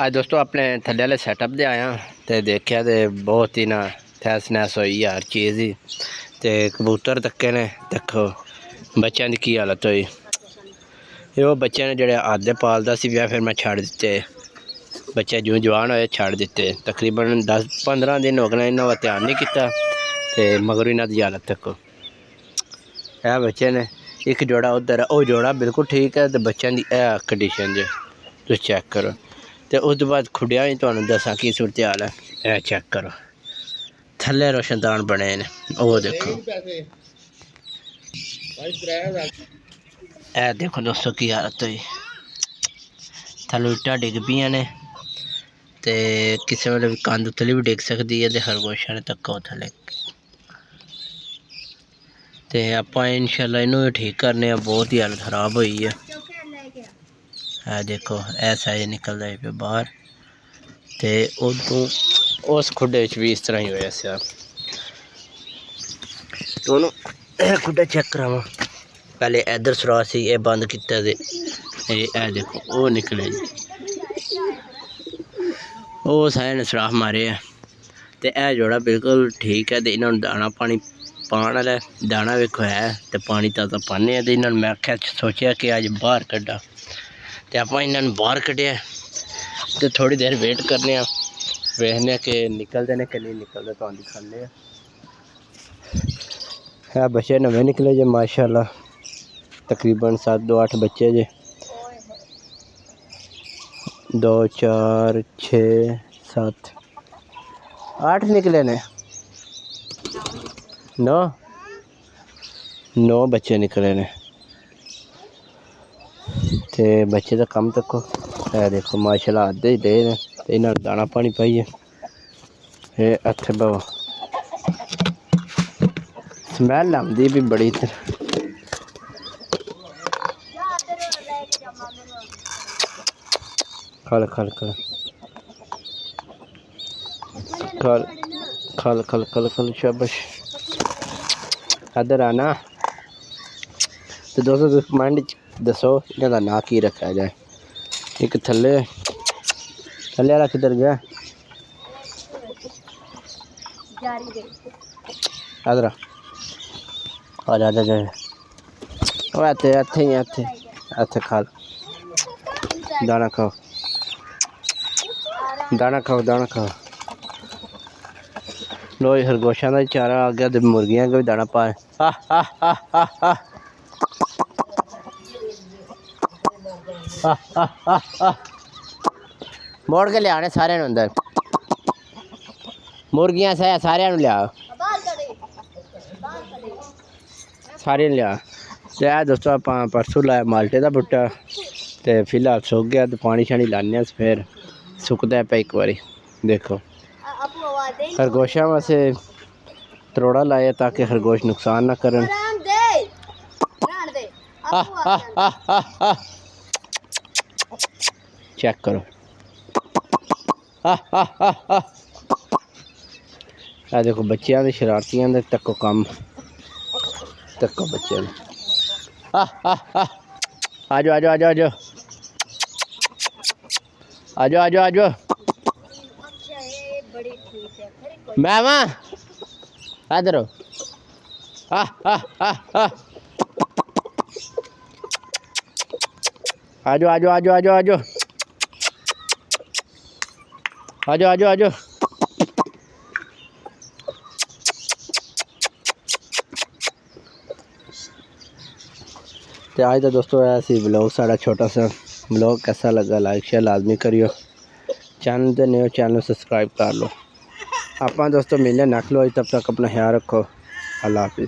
आज दोस्तों अपने थल्ले वाले सैटअप दे आया तो देखा तो बहुत ही ना तहस नहस हुई हर चीज़ ही। तो कबूतर तक्के ने देखो बच्चों की की हालत हुई। वो बच्चे ने जोड़े आधे पालता सी ब्याह फिर मैं छड़ दिते। बच्चे जो जवान होए छड़ दिते। तकरीबन 10-15 दिन हो गए इन्हों का ध्यान नहीं किया तो मगर इन्हों की हालत देखो। यह बच्चे ने एक जोड़ा उधर वो जोड़ा बिल्कुल ठीक है तो बच्चों की यह कंडीशन जो तुम चेक करो। तो उस बाद खुडिया ही तुहानू दसा की सूरत हाल है। यह चेक करो थल्ले रोशनदान बने ने वो देखो। यह देखो दोस्तों की हालत हुई थल्लों इट्टां डिग पियां ने ते किसी वेले कंध उतली भी डिग सकती है तो खरगोशा ने तक्को थल्ले। तो आपां इंशाअल्लाह इनू भी ठीक करने बहुत ही हालत खराब हुई है। देखो ऐसा ही निकलता है पे बाहर तो उदू उस खुडे भी इस तरह ही होया सा। दोनों खुडा चेक करावा पहले इधर सुराख सी ये बंद किया ए देखो वो निकले वो सारे ने सुराख मारे है। तो यह जोड़ा बिल्कुल ठीक है तो इन्होंने दाना पानी पाने वाला दाना वेखो है तो पानी ताज़ा पाने तो इन्होंने मैं आख्या सोचा कि अज बाहर कड्ढा तो आप इन्होंने बाहर कड्ढिया तो थोड़ी देर वेट करने वेखने कि निकलते हैं कि नहीं निकलते तो दिखाने। है बच्चे नवे निकले जे माशाल्लाह तकरीबन 7-8 बच्चे जे 2 4 6 7 8 निकले ने 9 बच्चे निकले ने। ते बच्चे का कम तको है देखो माशाल्लाह आधे ही दे ने तो इन्होंने दाना पानी पाइए हथ बो स्मैल आती भी बड़ी। खल खल खल खल खल खल खल खल शाबाश इधर आना। तो दोस्तों तुम कमेंट दसो इन्हों का नाम की रखा जाए। एक थल्ले थल्ले वाला किधर गया इधर आ जा जा वो इत्थे इत्थे ही इत्थे इत्थे खा दाना खाओ दाना खाओ दाना खाओ। लो खरगोशा का चारा आ गया तो मुर्गियां का भी दाना पाए। मोड़ के लिया सारे अंदर मुर्गियां सह सारे लिया सारे लिया। तो यह दोस्तों आप परसों लाया माल्टे का बूटा तो फिलहाल सुक गया तो पानी शानी लाने फिर सुकता है पे एक बारी। देखो खरगोशा वास्ते त्रोड़ा लाया ताकि खरगोश नुकसान ना करन। चेक करो आ देखो बच्चों की शरारतियां दे तको कम तको बच्चे आ जाओ आ जाओ आ जाओ आ जाओ आ जाओ आ जाओ आ जाओ मैं वहाँ इधर हो आ जाओ आ जाओ आ जाओ आ जाओ आ जाओ आ जाओ आ जाओ आ जाओ। तो आज तो दोस्तों ऐसी ब्लॉग साड़ा छोटा सा ब्लॉग कैसा लगा लाइक शेयर लाजमी करियो। चैनल ते नए चैनल सब्सक्राइब कर लो। आप दोस्तों मिलने नख लो तब तक अपना ख्याल रखो। अल्लाह हाफिज़।